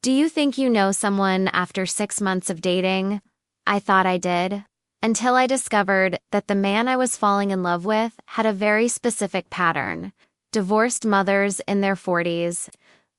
Do you think you know someone after 6 months of dating? I thought I did. Until I discovered that the man I was falling in love with had a very specific pattern. Divorced mothers in their 40s.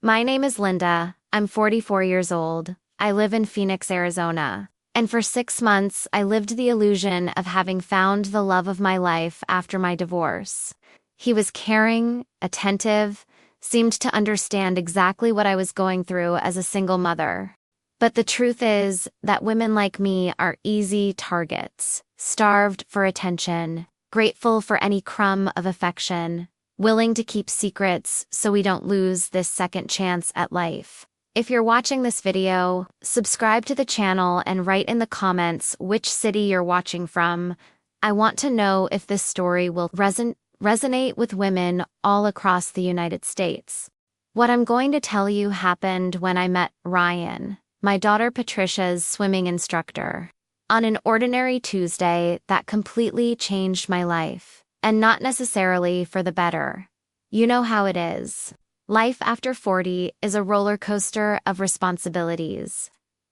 My name is Linda. I'm 44 years old. I live in Phoenix, Arizona. And for 6 months, I lived the illusion of having found the love of my life after my divorce. He was caring, attentive, seemed to understand exactly what I was going through as a single mother. But the truth is that women like me are easy targets, starved for attention, grateful for any crumb of affection, willing to keep secrets so we don't lose this second chance at life. If you're watching this video, subscribe to the channel and write in the comments which city you're watching from. I want to know if this story will resonate with women all across the United States. What I'm going to tell you happened when I met Ryan, my daughter Patricia's swimming instructor. On an ordinary Tuesday that completely changed my life, and not necessarily for the better. You know how it is. Life after 40 is a roller coaster of responsibilities.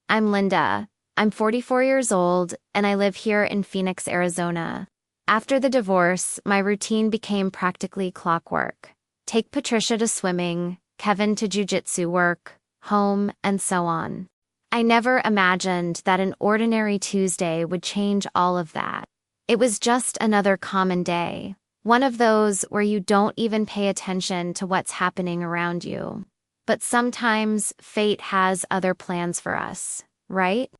I'm Linda. I'm 44 years old, and I live here in Phoenix, Arizona. After the divorce, my routine became practically clockwork. Take Patricia to swimming, Kevin to jiu-jitsu work, home, and so on. I never imagined that an ordinary Tuesday would change all of that. It was just another common day, one of those where you don't even pay attention to what's happening around you. But sometimes fate has other plans for us, right?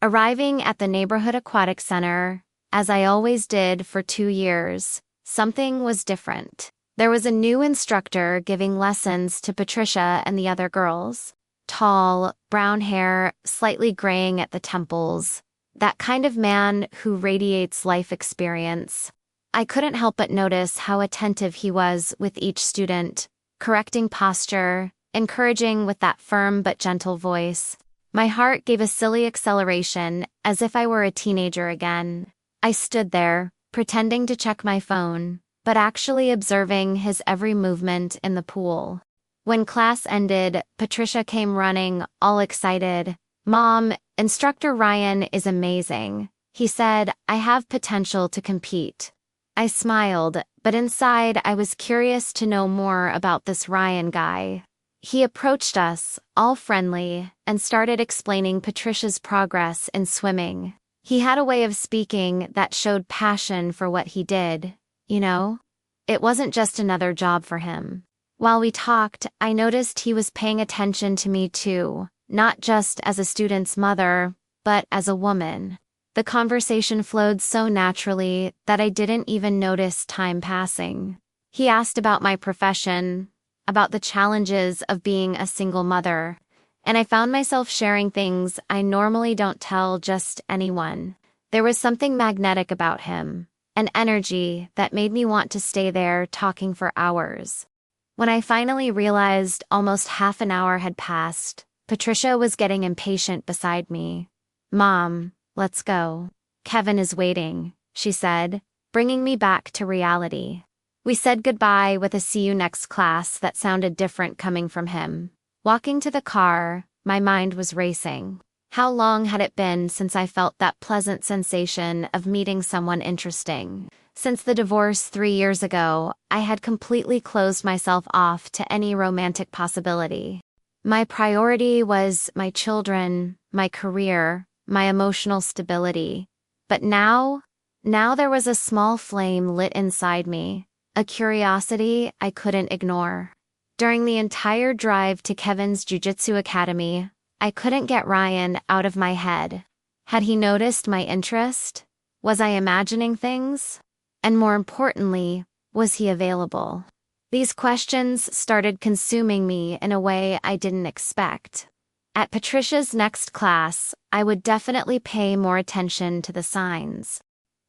Arriving at the neighborhood aquatic center, as I always did for 2 years, something was different. There was a new instructor giving lessons to Patricia and the other girls. Tall, brown hair, slightly graying at the temples. That kind of man who radiates life experience. I couldn't help but notice how attentive he was with each student, correcting posture, encouraging with that firm but gentle voice. My heart gave a silly acceleration, as if I were a teenager again. I stood there, pretending to check my phone, but actually observing his every movement in the pool. When class ended, Patricia came running, all excited. "Mom, Instructor Ryan is amazing. He said, I have potential to compete." I smiled, but inside I was curious to know more about this Ryan guy. He approached us, all friendly, and started explaining Patricia's progress in swimming. He had a way of speaking that showed passion for what he did, you know? It wasn't just another job for him. While we talked, I noticed he was paying attention to me too, not just as a student's mother, but as a woman. The conversation flowed so naturally that I didn't even notice time passing. He asked about my profession, about the challenges of being a single mother, and I found myself sharing things I normally don't tell just anyone. There was something magnetic about him, an energy that made me want to stay there talking for hours. When I finally realized almost half an hour had passed, Patricia was getting impatient beside me. "Mom, let's go. Kevin is waiting," she said, bringing me back to reality. We said goodbye with a "see you next class" that sounded different coming from him. Walking to the car, my mind was racing. How long had it been since I felt that pleasant sensation of meeting someone interesting? Since the divorce 3 years ago, I had completely closed myself off to any romantic possibility. My priority was my children, my career, my emotional stability. But now there was a small flame lit inside me, a curiosity I couldn't ignore. During the entire drive to Kevin's Jiu-Jitsu Academy, I couldn't get Ryan out of my head. Had he noticed my interest? Was I imagining things? And more importantly, was he available? These questions started consuming me in a way I didn't expect. At Patricia's next class, I would definitely pay more attention to the signs.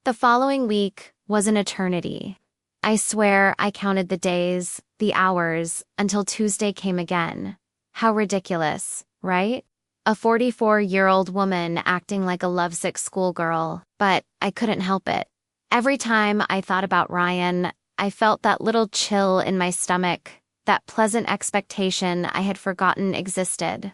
The following week was an eternity. I swear I counted the days, the hours, until Tuesday came again. How ridiculous, right? A 44-year-old woman acting like a lovesick schoolgirl, but I couldn't help it. Every time I thought about Ryan, I felt that little chill in my stomach, that pleasant expectation I had forgotten existed.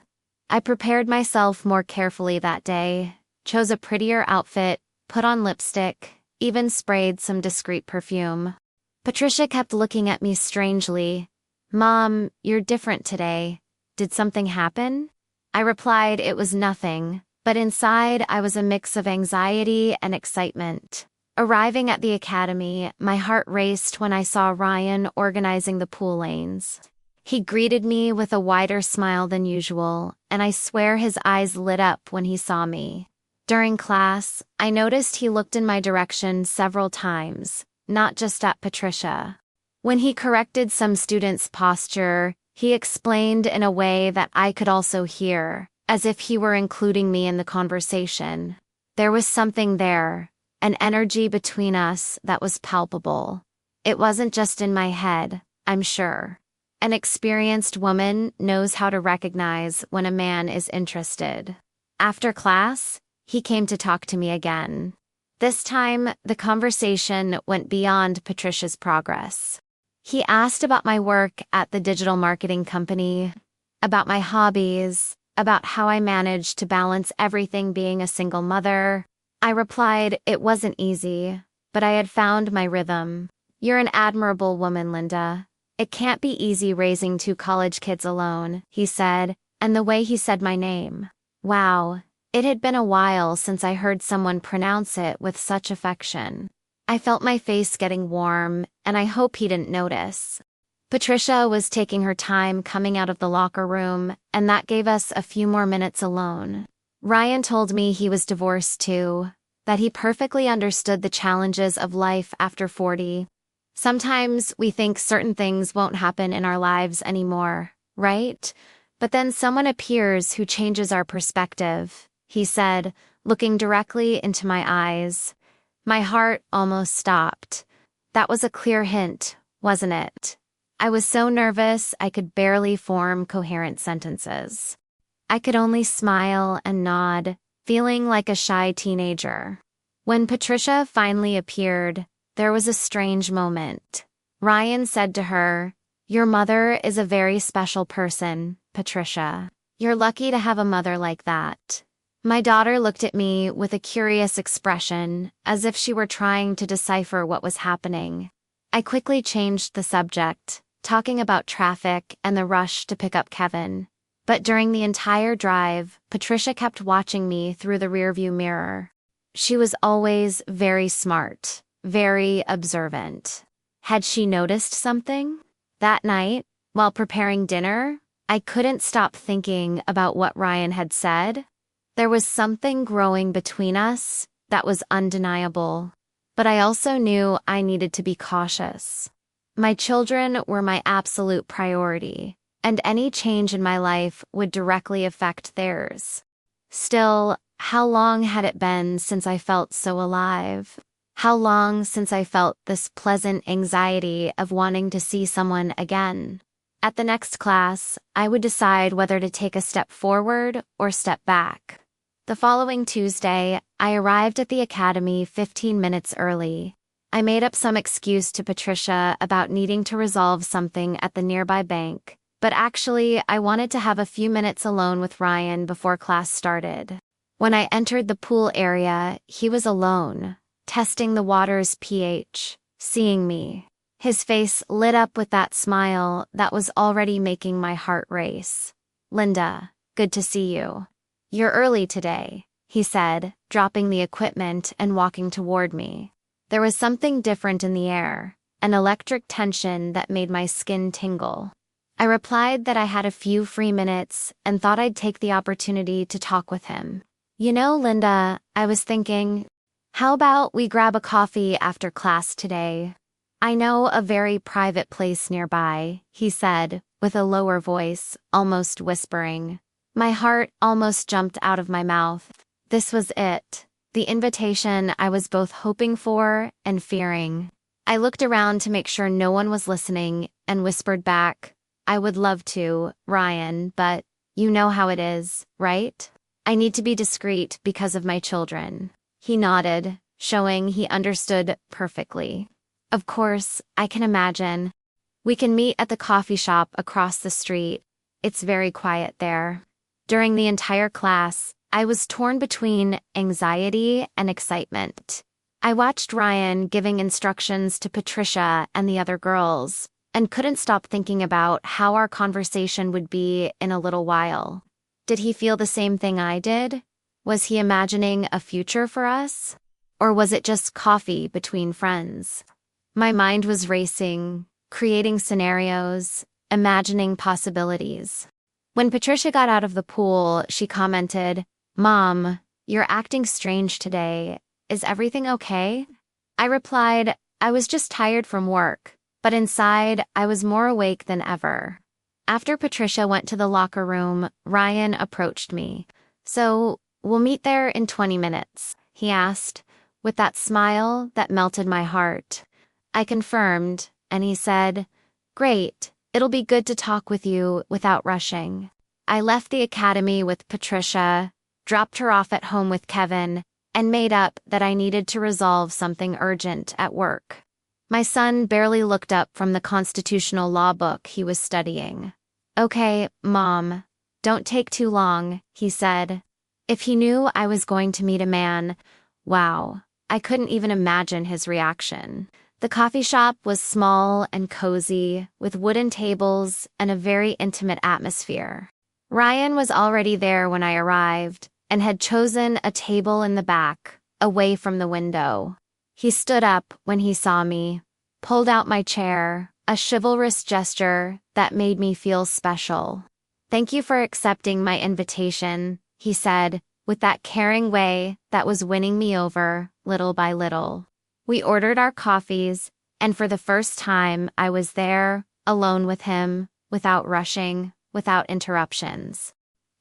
I prepared myself more carefully that day, chose a prettier outfit, put on lipstick, even sprayed some discreet perfume. Patricia kept looking at me strangely. "Mom, you're different today. Did something happen?" I replied it was nothing, but inside I was a mix of anxiety and excitement. Arriving at the academy, my heart raced when I saw Ryan organizing the pool lanes. He greeted me with a wider smile than usual, and I swear his eyes lit up when he saw me. During class, I noticed he looked in my direction several times, not just at Patricia. When he corrected some students' posture, he explained in a way that I could also hear, as if he were including me in the conversation. There was something there, an energy between us that was palpable. It wasn't just in my head, I'm sure. An experienced woman knows how to recognize when a man is interested. After class, he came to talk to me again. This time, the conversation went beyond Patricia's progress. He asked about my work at the digital marketing company, about my hobbies, about how I managed to balance everything being a single mother. I replied it wasn't easy, but I had found my rhythm. "You're an admirable woman, Linda. It can't be easy raising 2 college kids alone," he said, and the way he said my name. Wow, it had been a while since I heard someone pronounce it with such affection. I felt my face getting warm, and I hope he didn't notice. Patricia was taking her time coming out of the locker room, and that gave us a few more minutes alone. Ryan told me he was divorced too, that he perfectly understood the challenges of life after 40. Sometimes we think certain things won't happen in our lives anymore, right? But then someone appears who changes our perspective, he said, looking directly into my eyes. My heart almost stopped. That was a clear hint, wasn't it? I was so nervous I could barely form coherent sentences. I could only smile and nod, feeling like a shy teenager. When Patricia finally appeared, there was a strange moment. Ryan said to her, "Your mother is a very special person, Patricia. You're lucky to have a mother like that." My daughter looked at me with a curious expression, as if she were trying to decipher what was happening. I quickly changed the subject, talking about traffic and the rush to pick up Kevin. But during the entire drive, Patricia kept watching me through the rearview mirror. She was always very smart, very observant. Had she noticed something? That night, while preparing dinner, I couldn't stop thinking about what Ryan had said. There was something growing between us that was undeniable, but I also knew I needed to be cautious. My children were my absolute priority, and any change in my life would directly affect theirs. Still, how long had it been since I felt so alive? How long since I felt this pleasant anxiety of wanting to see someone again? At the next class, I would decide whether to take a step forward or step back. The following Tuesday, I arrived at the academy 15 minutes early. I made up some excuse to Patricia about needing to resolve something at the nearby bank, but actually I wanted to have a few minutes alone with Ryan before class started. When I entered the pool area, he was alone, testing the water's pH, seeing me. His face lit up with that smile that was already making my heart race. "Linda, good to see you. You're early today," he said, dropping the equipment and walking toward me. There was something different in the air, an electric tension that made my skin tingle. I replied that I had a few free minutes and thought I'd take the opportunity to talk with him. "You know, Linda, I was thinking, how about we grab a coffee after class today? I know a very private place nearby," he said, with a lower voice, almost whispering. My heart almost jumped out of my mouth. This was it, the invitation I was both hoping for and fearing. I looked around to make sure no one was listening and whispered back, "I would love to, Ryan, but you know how it is, right? I need to be discreet because of my children." He nodded, showing he understood perfectly. "Of course, I can imagine. We can meet at the coffee shop across the street. It's very quiet there." During the entire class, I was torn between anxiety and excitement. I watched Ryan giving instructions to Patricia and the other girls, and couldn't stop thinking about how our conversation would be in a little while. Did he feel the same thing I did? Was he imagining a future for us? Or was it just coffee between friends? My mind was racing, creating scenarios, imagining possibilities. When Patricia got out of the pool, she commented, "Mom, you're acting strange today. Is everything okay?" I replied, I was just tired from work, but inside, I was more awake than ever. After Patricia went to the locker room, Ryan approached me. "So, we'll meet there in 20 minutes, he asked, with that smile that melted my heart. I confirmed, and he said, "Great, it'll be good to talk with you without rushing." I left the academy with Patricia, dropped her off at home with Kevin, and made up that I needed to resolve something urgent at work. My son barely looked up from the constitutional law book he was studying. "Okay, Mom, don't take too long," he said. If he knew I was going to meet a man, wow, I couldn't even imagine his reaction. The coffee shop was small and cozy, with wooden tables and a very intimate atmosphere. Ryan was already there when I arrived, and had chosen a table in the back, away from the window. He stood up when he saw me, pulled out my chair, a chivalrous gesture that made me feel special. "Thank you for accepting my invitation," he said, with that caring way that was winning me over, little by little. We ordered our coffees, and for the first time I was there, alone with him, without rushing, without interruptions.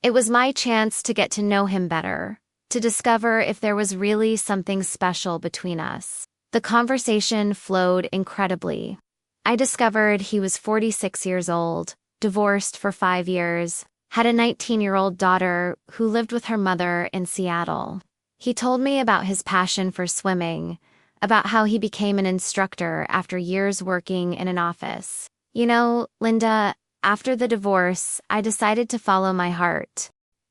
It was my chance to get to know him better, to discover if there was really something special between us. The conversation flowed incredibly. I discovered he was 46 years old, divorced for 5 years, had a 19-year-old daughter who lived with her mother in Seattle. He told me about his passion for swimming, about how he became an instructor after years working in an office. "You know, Linda, after the divorce, I decided to follow my heart.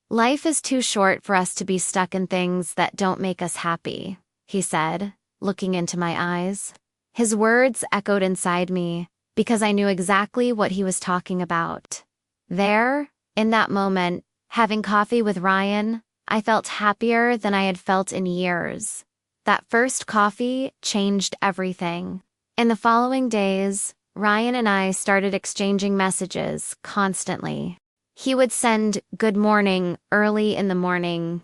Life is too short for us to be stuck in things that don't make us happy," he said, looking into my eyes. His words echoed inside me, because I knew exactly what he was talking about. There, in that moment, having coffee with Ryan, I felt happier than I had felt in years. That first coffee changed everything. In the following days, Ryan and I started exchanging messages constantly. He would send "good morning" early in the morning,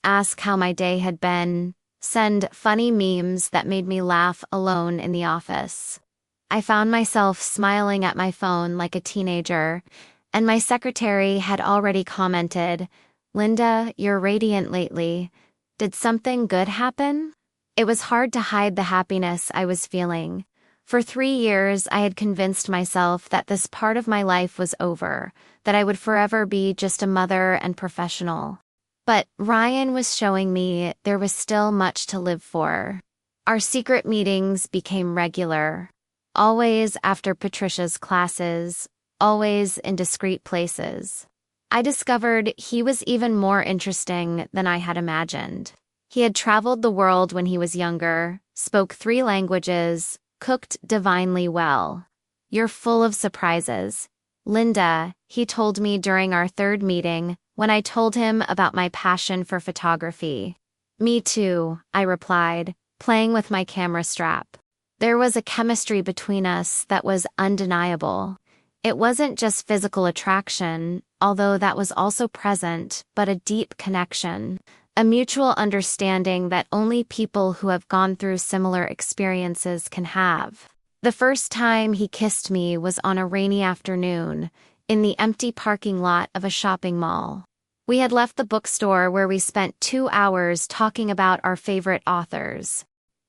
ask how my day had been, send funny memes that made me laugh alone in the office. I found myself smiling at my phone like a teenager, and my secretary had already commented, "Linda, you're radiant lately. Did something good happen?" It was hard to hide the happiness I was feeling. For 3 years, I had convinced myself that this part of my life was over, that I would forever be just a mother and professional. But Ryan was showing me there was still much to live for. Our secret meetings became regular, always after Patricia's classes, always in discreet places. I discovered he was even more interesting than I had imagined. He had traveled the world when he was younger, spoke 3 languages, cooked divinely well. "You're full of surprises, Linda," he told me during our 3rd meeting when I told him about my passion for photography. "Me too," I replied, playing with my camera strap. There was a chemistry between us that was undeniable. It wasn't just physical attraction, although that was also present, but a deep connection. A mutual understanding that only people who have gone through similar experiences can have. The first time he kissed me was on a rainy afternoon, in the empty parking lot of a shopping mall. We had left the bookstore where we spent 2 hours talking about our favorite authors.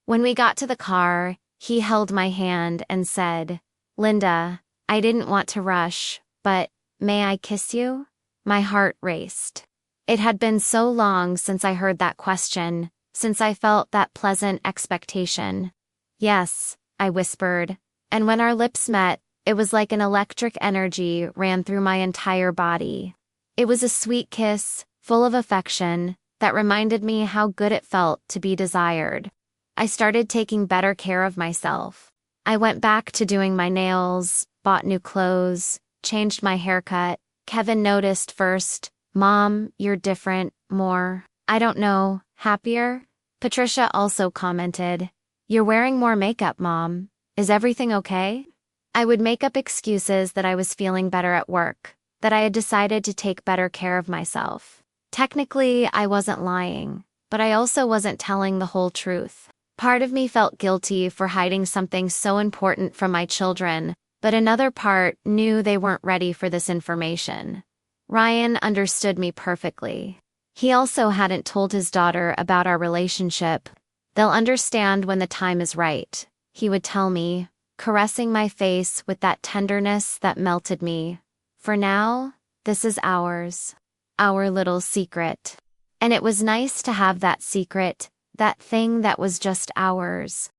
When we got to the car, he held my hand and said, "Linda, I didn't want to rush, but may I kiss you?" My heart raced. It had been so long since I heard that question, since I felt that pleasant expectation. "Yes," I whispered, and when our lips met, it was like an electric energy ran through my entire body. It was a sweet kiss, full of affection, that reminded me how good it felt to be desired. I started taking better care of myself. I went back to doing my nails, bought new clothes, changed my haircut. Kevin noticed first. "Mom, you're different, more, I don't know, happier?" Patricia also commented, "You're wearing more makeup, Mom. Is everything okay?" I would make up excuses that I was feeling better at work, that I had decided to take better care of myself. Technically, I wasn't lying, but I also wasn't telling the whole truth. Part of me felt guilty for hiding something so important from my children, but another part knew they weren't ready for this information. Ryan understood me perfectly. He also hadn't told his daughter about our relationship. "They'll understand when the time is right," he would tell me, caressing my face with that tenderness that melted me. "For now, this is ours. Our little secret." And it was nice to have that secret, that thing that was just ours.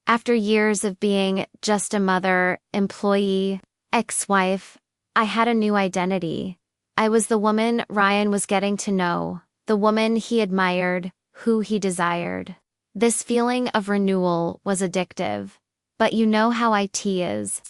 After years of being just a mother, employee, ex-wife, I had a new identity. I was the woman Ryan was getting to know, the woman he admired, who he desired. This feeling of renewal was addictive. But you know how IT is.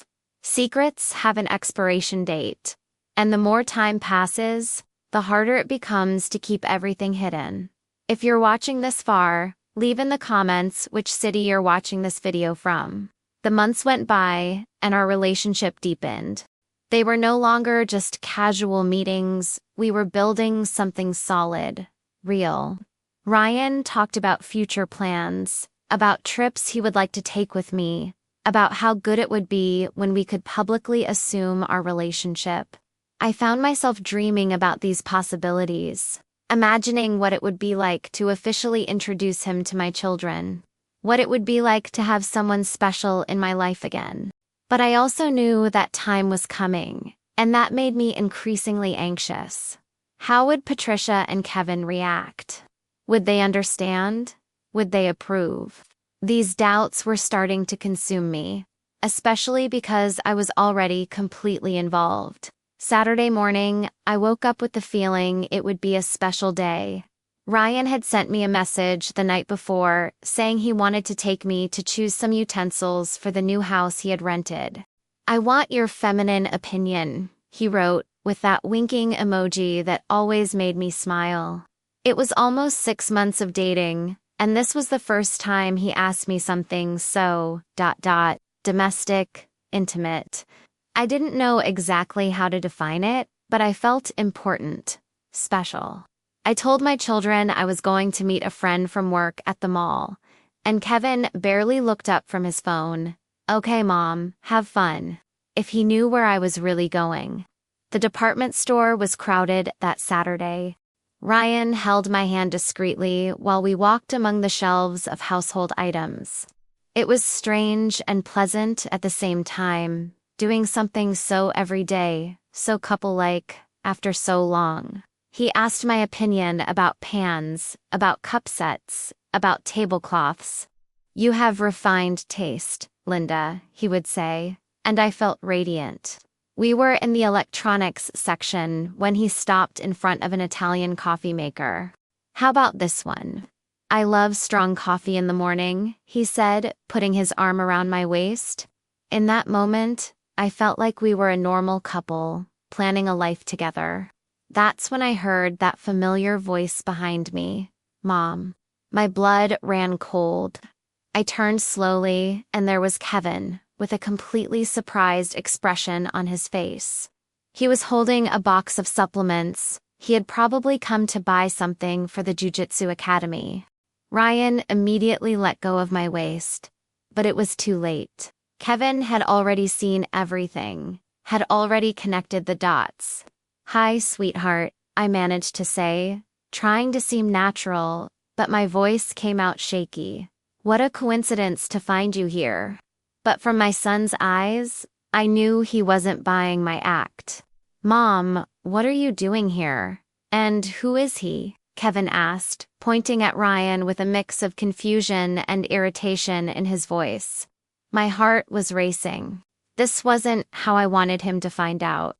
Secrets have an expiration date. And the more time passes, the harder it becomes to keep everything hidden. If you're watching this far, leave in the comments which city you're watching this video from. The months went by, and our relationship deepened. They were no longer just casual meetings, we were building something solid, real. Ryan talked about future plans, about trips he would like to take with me, about how good it would be when we could publicly assume our relationship. I found myself dreaming about these possibilities, imagining what it would be like to officially introduce him to my children, what it would be like to have someone special in my life again. But I also knew that time was coming, and that made me increasingly anxious. How would Patricia and Kevin react? Would they understand? Would they approve? These doubts were starting to consume me, especially because I was already completely involved. Saturday morning, I woke up with the feeling it would be a special day. Ryan had sent me a message the night before saying he wanted to take me to choose some utensils for the new house he had rented. "I want your feminine opinion," he wrote, with that winking emoji that always made me smile. It was almost 6 months of dating, and this was the first time he asked me something so, domestic, intimate. I didn't know exactly how to define it, but I felt important, special. I told my children I was going to meet a friend from work at the mall, and Kevin barely looked up from his phone. "Okay, Mom, have fun." If he knew where I was really going. The department store was crowded that Saturday. Ryan held my hand discreetly while we walked among the shelves of household items. It was strange and pleasant at the same time, doing something so everyday, so couple-like, after so long. He asked my opinion about pans, about cup sets, about tablecloths. "You have refined taste, Linda," he would say, and I felt radiant. We were in the electronics section when he stopped in front of an Italian coffee maker. "How about this one?" "I love strong coffee in the morning," he said, putting his arm around my waist. In that moment, I felt like we were a normal couple, planning a life together. That's when I heard that familiar voice behind me, "Mom." My blood ran cold. I turned slowly, and there was Kevin, with a completely surprised expression on his face. He was holding a box of supplements. He had probably come to buy something for the Jiu-Jitsu Academy. Ryan immediately let go of my waist, but it was too late. Kevin had already seen everything, had already connected the dots. "Hi, sweetheart," I managed to say, trying to seem natural, but my voice came out shaky. "What a coincidence to find you here." But from my son's eyes, I knew he wasn't buying my act. "Mom, what are you doing here? And who is he?" Kevin asked, pointing at Ryan with a mix of confusion and irritation in his voice. My heart was racing. This wasn't how I wanted him to find out.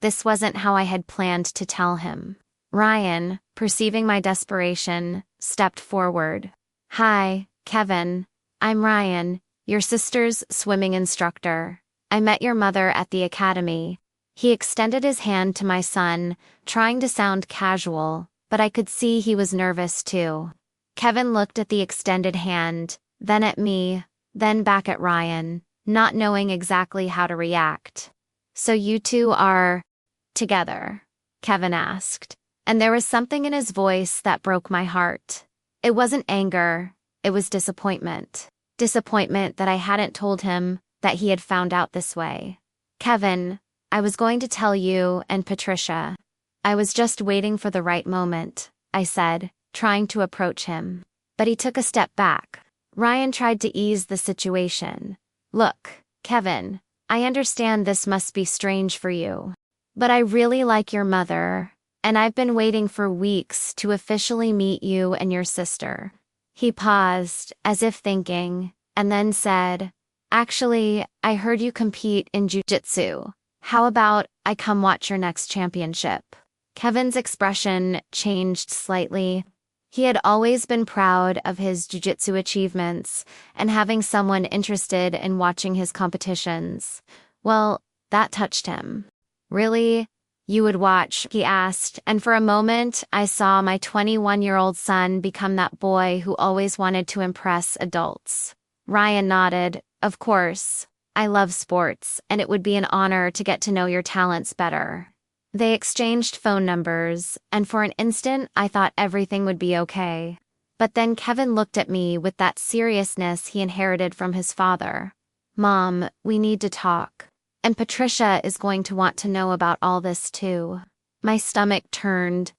This wasn't how I had planned to tell him. Ryan, perceiving my desperation, stepped forward. "Hi, Kevin. I'm Ryan, your sister's swimming instructor. I met your mother at the academy." He extended his hand to my son, trying to sound casual, but I could see he was nervous too. Kevin looked at the extended hand, then at me, then back at Ryan, not knowing exactly how to react. "So you two are together?" Kevin asked, and there was something in his voice that broke my heart. It wasn't anger, it was disappointment. Disappointment that I hadn't told him that he had found out this way. "Kevin, I was going to tell you and Patricia. I was just waiting for the right moment," I said, trying to approach him. But he took a step back. Ryan tried to ease the situation. "Look, Kevin, I understand this must be strange for you. But I really like your mother, and I've been waiting for weeks to officially meet you and your sister." He paused, as if thinking, and then said, "Actually, I heard you compete in jiu-jitsu. How about I come watch your next championship?" Kevin's expression changed slightly. He had always been proud of his jiu-jitsu achievements, and having someone interested in watching his competitions, well, that touched him. "Really? You would watch?" he asked, and for a moment I saw my 21-year-old son become that boy who always wanted to impress adults. Ryan nodded. "Of course. I love sports, and it would be an honor to get to know your talents better." They exchanged phone numbers, and for an instant I thought everything would be okay. But then Kevin looked at me with that seriousness he inherited from his father. "Mom, we need to talk. And Patricia is going to want to know about all this too." My stomach turned.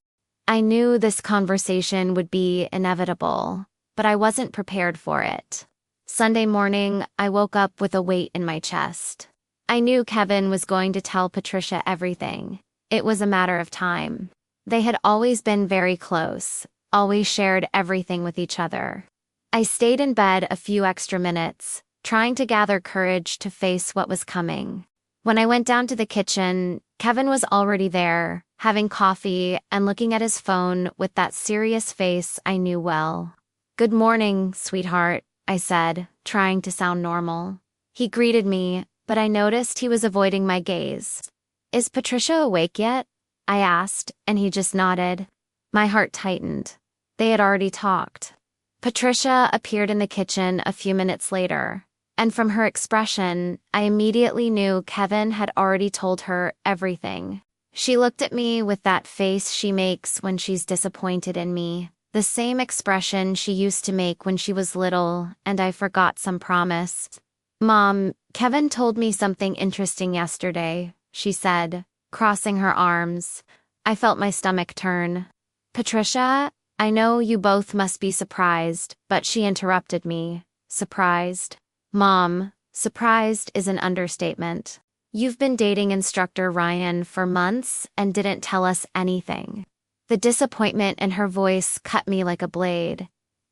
I knew this conversation would be inevitable, but I wasn't prepared for it. Sunday morning, I woke up with a weight in my chest. I knew Kevin was going to tell Patricia everything. It was a matter of time. They had always been very close, always shared everything with each other. I stayed in bed a few extra minutes, trying to gather courage to face what was coming. When I went down to the kitchen, Kevin was already there, having coffee and looking at his phone with that serious face I knew well. "Good morning, sweetheart," I said, trying to sound normal. He greeted me, but I noticed he was avoiding my gaze. "Is Patricia awake yet?" I asked, and he just nodded. My heart tightened. They had already talked. Patricia appeared in the kitchen a few minutes later, and from her expression, I immediately knew Kevin had already told her everything. She looked at me with that face she makes when she's disappointed in me, the same expression she used to make when she was little and I forgot some promise. "Mom, Kevin told me something interesting yesterday," she said, crossing her arms. I felt my stomach turn. "Patricia, I know you both must be surprised," but she interrupted me. "Surprised? Mom, surprised is an understatement. You've been dating instructor Ryan for months and didn't tell us anything." The disappointment in her voice cut me like a blade.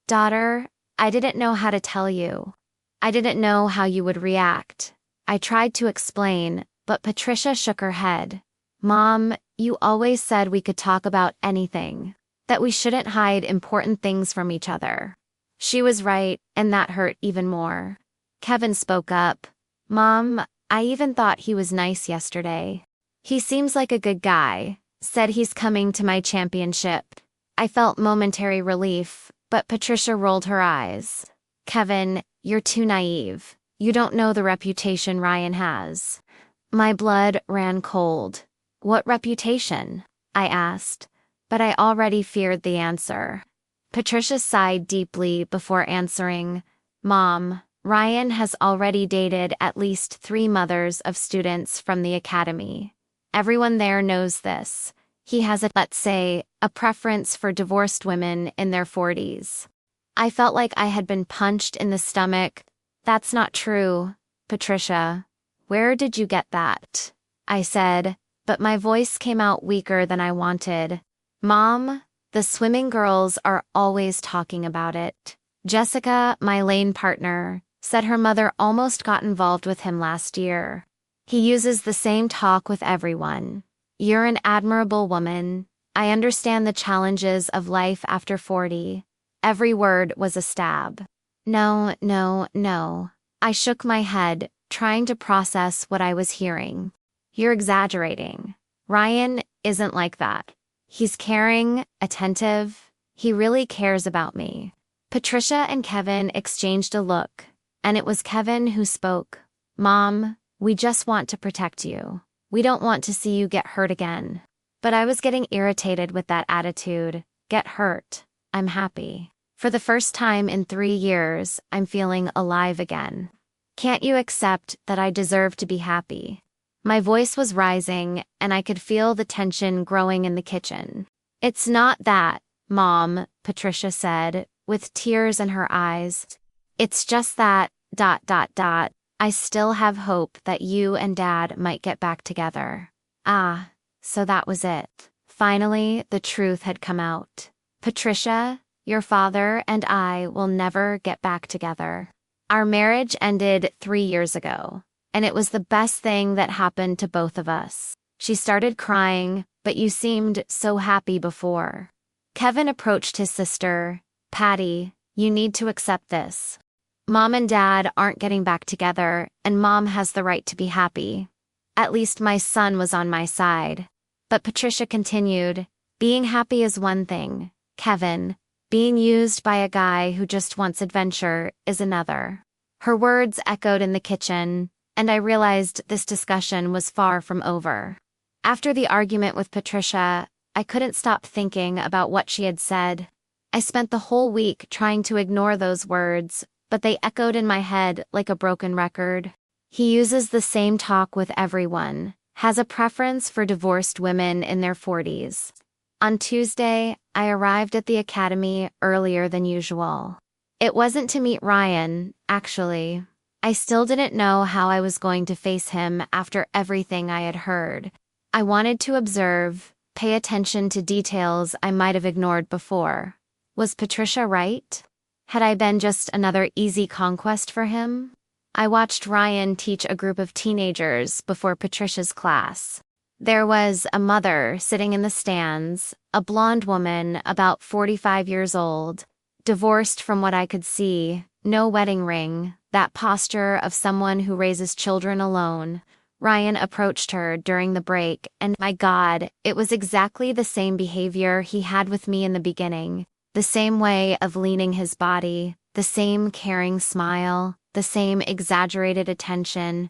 "Daughter, I didn't know how to tell you. I didn't know how you would react." I tried to explain, but Patricia shook her head. "Mom, you always said we could talk about anything, that we shouldn't hide important things from each other." She was right, and that hurt even more. Kevin spoke up. "Mom, I even thought he was nice yesterday. He seems like a good guy. Said he's coming to my championship." I felt momentary relief, but Patricia rolled her eyes. "Kevin, you're too naive. You don't know the reputation Ryan has." My blood ran cold. "What reputation?" I asked, but I already feared the answer. Patricia sighed deeply before answering. "Mom, Ryan has already dated at least 3 mothers of students from the academy. Everyone there knows this. He has let's say, a preference for divorced women in their 40s. I felt like I had been punched in the stomach. "That's not true, Patricia. Where did you get that?" I said, but my voice came out weaker than I wanted. "Mom, the swimming girls are always talking about it. Jessica, my lane partner, said her mother almost got involved with him last year. He uses the same talk with everyone. You're an admirable woman. I understand the challenges of life after 40. Every word was a stab. No, no, no. I shook my head, trying to process what I was hearing. You're exaggerating. Ryan isn't like that. He's caring, attentive. He really cares about me. Patricia and Kevin exchanged a look, and it was Kevin who spoke. Mom, we just want to protect you. We don't want to see you get hurt again. But I was getting irritated with that attitude. Get hurt. I'm happy. For the first time in 3 years, I'm feeling alive again. Can't you accept that I deserve to be happy? My voice was rising, and I could feel the tension growing in the kitchen. It's not that, Mom, Patricia said, with tears in her eyes. It's just that, ... I still have hope that you and Dad might get back together. Ah, so that was it. Finally, the truth had come out. Patricia, your father and I will never get back together. Our marriage ended 3 years ago, and it was the best thing that happened to both of us. She started crying, but you seemed so happy before. Kevin approached his sister. Patty, you need to accept this. Mom and Dad aren't getting back together, and Mom has the right to be happy. At least my son was on my side. But Patricia continued, being happy is one thing, Kevin. Being used by a guy who just wants adventure is another. Her words echoed in the kitchen, and I realized this discussion was far from over. After the argument with Patricia, I couldn't stop thinking about what she had said. I spent the whole week trying to ignore those words, but they echoed in my head like a broken record. He uses the same talk with everyone, has a preference for divorced women in their 40s. On Tuesday, I arrived at the academy earlier than usual. It wasn't to meet Ryan, actually. I still didn't know how I was going to face him after everything I had heard. I wanted to observe, pay attention to details I might have ignored before. Was Patricia right? Had I been just another easy conquest for him? I watched Ryan teach a group of teenagers before Patricia's class. There was a mother sitting in the stands, a blonde woman about 45 years old, divorced from what I could see, no wedding ring, that posture of someone who raises children alone. Ryan approached her during the break, and my God, it was exactly the same behavior he had with me in the beginning. The same way of leaning his body, the same caring smile, the same exaggerated attention.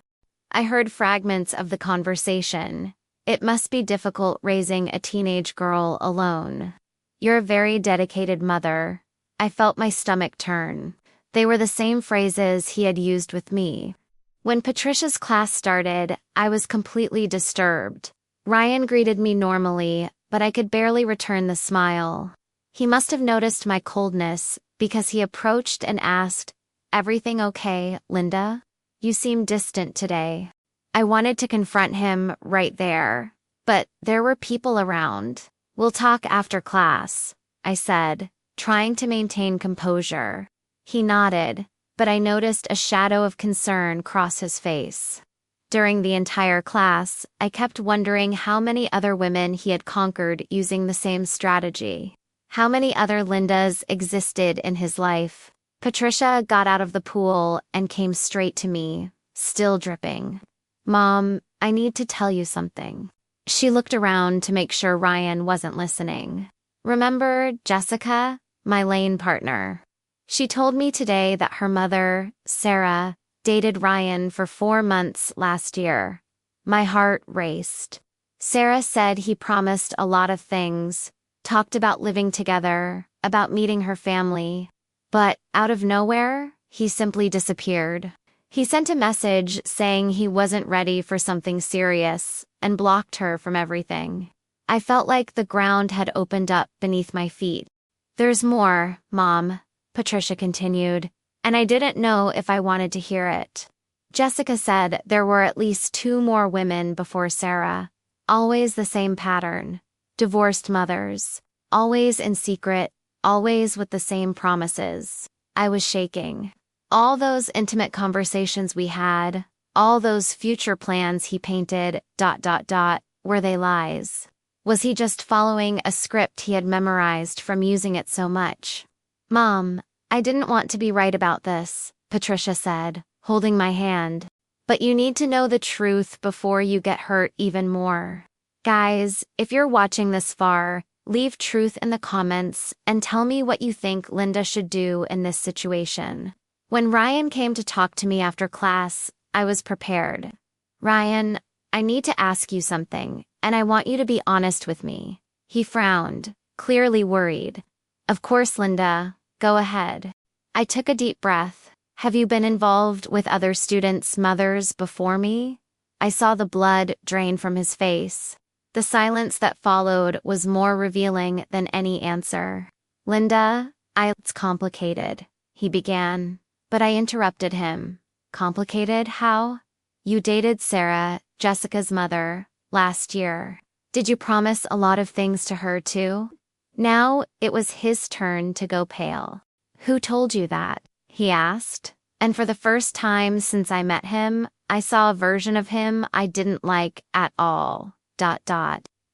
I heard fragments of the conversation. It must be difficult raising a teenage girl alone. You're a very dedicated mother. I felt my stomach turn. They were the same phrases he had used with me. When Patricia's class started, I was completely disturbed. Ryan greeted me normally, but I could barely return the smile. He must have noticed my coldness, because he approached and asked, "Everything okay, Linda? You seem distant today." I wanted to confront him right there, but there were people around. "We'll talk after class," I said, trying to maintain composure. He nodded, but I noticed a shadow of concern cross his face. During the entire class, I kept wondering how many other women he had conquered using the same strategy. How many other Lindas existed in his life? Patricia got out of the pool and came straight to me, still dripping. "Mom, I need to tell you something." She looked around to make sure Ryan wasn't listening. "Remember Jessica, my lane partner? She told me today that her mother, Sarah, dated Ryan for 4 months last year." My heart raced. Sarah said he promised a lot of things, talked about living together, about meeting her family. But, out of nowhere, he simply disappeared. He sent a message saying he wasn't ready for something serious, and blocked her from everything. I felt like the ground had opened up beneath my feet. "There's more, Mom," Patricia continued, and I didn't know if I wanted to hear it. Jessica said there were at least 2 more women before Sarah. Always the same pattern. Divorced mothers. Always in secret, always with the same promises. I was shaking. All those intimate conversations we had, all those future plans he painted, ... Were they lies? Was he just following a script he had memorized from using it so much? Mom, I didn't want to be right about this, Patricia said, holding my hand. But you need to know the truth before you get hurt even more. Guys, if you're watching this far, leave truth in the comments and tell me what you think Linda should do in this situation. When Ryan came to talk to me after class, I was prepared. Ryan, I need to ask you something, and I want you to be honest with me. He frowned, clearly worried. Of course, Linda, go ahead. I took a deep breath. Have you been involved with other students' mothers before me? I saw the blood drain from his face. The silence that followed was more revealing than any answer. Linda, it's complicated, he began, but I interrupted him. Complicated? How? You dated Sarah, Jessica's mother, last year. Did you promise a lot of things to her too? Now it was his turn to go pale. Who told you that? He asked. And for the first time since I met him, I saw a version of him I didn't like at all.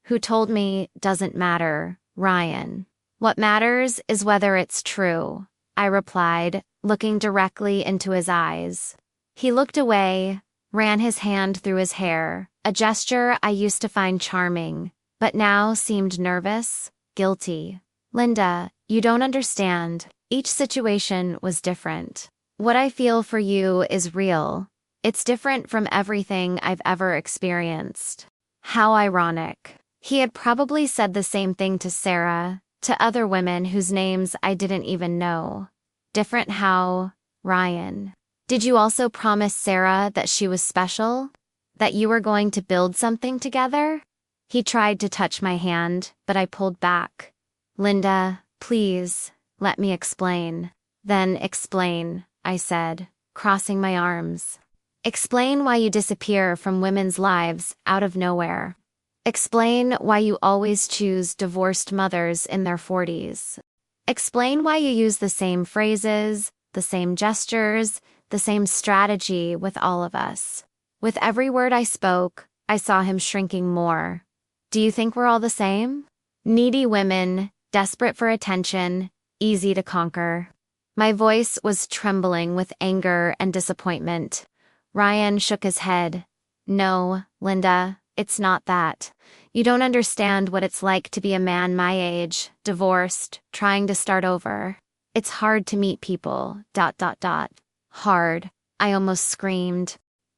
Who told me doesn't matter, Ryan. What matters is whether it's true, I replied, looking directly into his eyes. He looked away, ran his hand through his hair, a gesture I used to find charming, but now seemed nervous, guilty. Linda, you don't understand. Each situation was different. What I feel for you is real. It's different from everything I've ever experienced. How ironic. He had probably said the same thing to Sarah, to other women whose names I didn't even know. Different how, Ryan. Did you also promise Sarah that she was special? That you were going to build something together? He tried to touch my hand, but I pulled back. Linda, please, let me explain. Then explain, I said, crossing my arms. Explain why you disappear from women's lives out of nowhere. Explain why you always choose divorced mothers in their 40s. Explain why you use the same phrases, the same gestures, the same strategy with all of us. With every word I spoke, I saw him shrinking more. Do you think we're all the same? Needy women, desperate for attention, easy to conquer. My voice was trembling with anger and disappointment. Ryan shook his head. No, Linda, it's not that. You don't understand what it's like to be a man my age, divorced, trying to start over. It's hard to meet people, Hard, I almost screamed.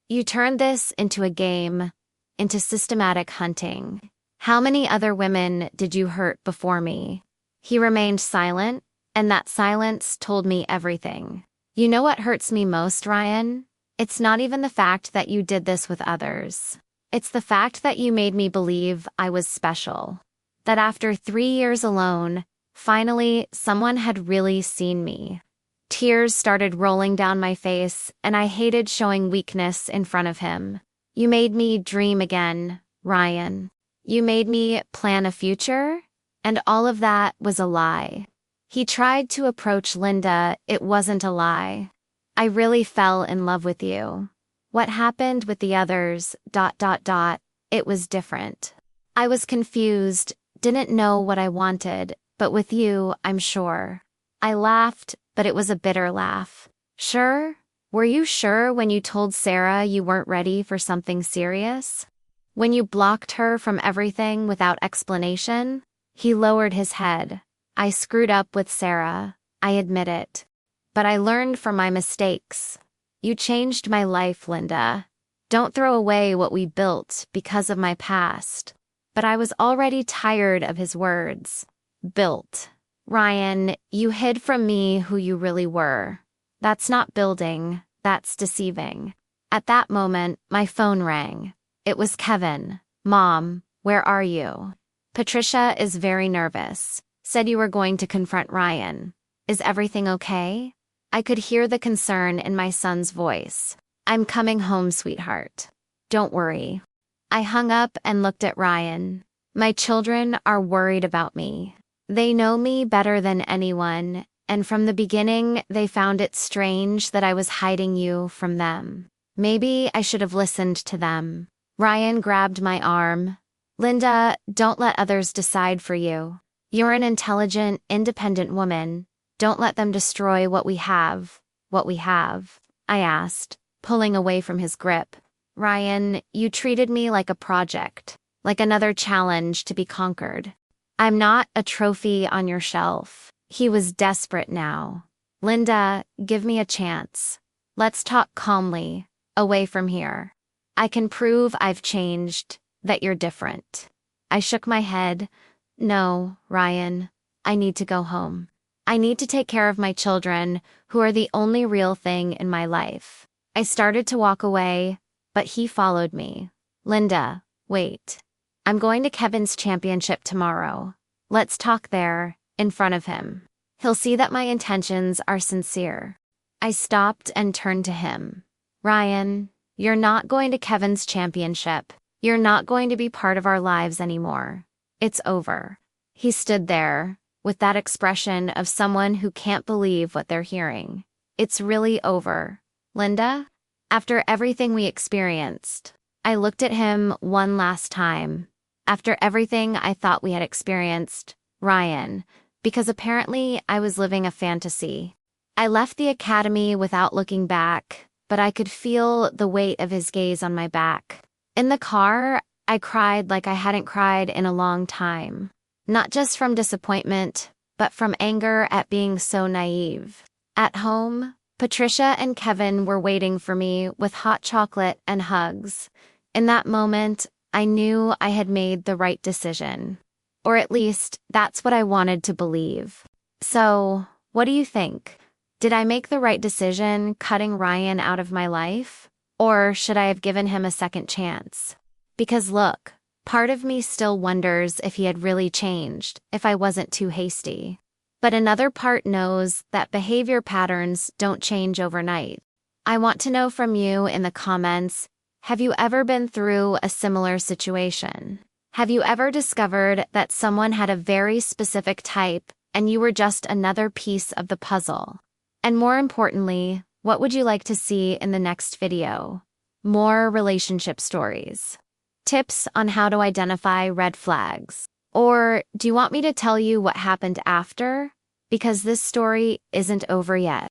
You turned this into a game, into systematic hunting. How many other women did you hurt before me? He remained silent, and that silence told me everything. You know what hurts me most, Ryan? It's not even the fact that you did this with others. It's the fact that you made me believe I was special. That after 3 years alone, finally someone had really seen me. Tears started rolling down my face, and I hated showing weakness in front of him. You made me dream again, Ryan. You made me plan a future, and all of that was a lie. He tried to approach Linda. It wasn't a lie. I really fell in love with you. What happened with the others, it was different. I was confused, didn't know what I wanted, but with you, I'm sure. I laughed, but it was a bitter laugh. Sure? Were you sure when you told Sarah you weren't ready for something serious? When you blocked her from everything without explanation? He lowered his head. I screwed up with Sarah, I admit it. But I learned from my mistakes. You changed my life, Linda. Don't throw away what we built because of my past. But I was already tired of his words. Built. Ryan, you hid from me who you really were. That's not building, that's deceiving. At that moment, my phone rang. It was Kevin. Mom, where are you? Patricia is very nervous. Said you were going to confront Ryan. Is everything okay? I could hear the concern in my son's voice. I'm coming home, sweetheart. Don't worry. I hung up and looked at Ryan. My children are worried about me. They know me better than anyone, and from the beginning they found it strange that I was hiding you from them. Maybe I should have listened to them. Ryan grabbed my arm. Linda, don't let others decide for you. You're an intelligent, independent woman. Don't let them destroy what we have. What we have? I asked, pulling away from his grip. Ryan, you treated me like a project, like another challenge to be conquered. I'm not a trophy on your shelf. He was desperate now. Linda, give me a chance. Let's talk calmly, away from here. I can prove I've changed, that you're different. I shook my head. No, Ryan, I need to go home. I need to take care of my children, who are the only real thing in my life. I started to walk away, but he followed me. Linda, wait. I'm going to Kevin's championship tomorrow. Let's talk there, in front of him. He'll see that my intentions are sincere. I stopped and turned to him. Ryan, you're not going to Kevin's championship. You're not going to be part of our lives anymore. It's over. He stood there, with that expression of someone who can't believe what they're hearing. It's really over. Linda? After everything we experienced, I looked at him one last time. After everything I thought we had experienced, Ryan, because apparently I was living a fantasy. I left the academy without looking back, but I could feel the weight of his gaze on my back. In the car, I cried like I hadn't cried in a long time. Not just from disappointment, but from anger at being so naive. At home, Patricia and Kevin were waiting for me with hot chocolate and hugs. In that moment, I knew I had made the right decision. Or at least, that's what I wanted to believe. So, what do you think? Did I make the right decision cutting Ryan out of my life? Or should I have given him a second chance? Because look, part of me still wonders if he had really changed, if I wasn't too hasty. But another part knows that behavior patterns don't change overnight. I want to know from you in the comments, have you ever been through a similar situation? Have you ever discovered that someone had a very specific type and you were just another piece of the puzzle? And more importantly, what would you like to see in the next video? More relationship stories. Tips on how to identify red flags. Or do you want me to tell you what happened after? Because this story isn't over yet.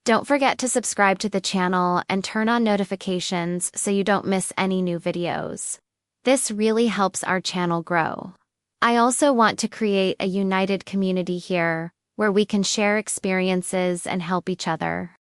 Don't forget to subscribe to the channel and turn on notifications so you don't miss any new videos. This really helps our channel grow. I also want to create a united community here where we can share experiences and help each other.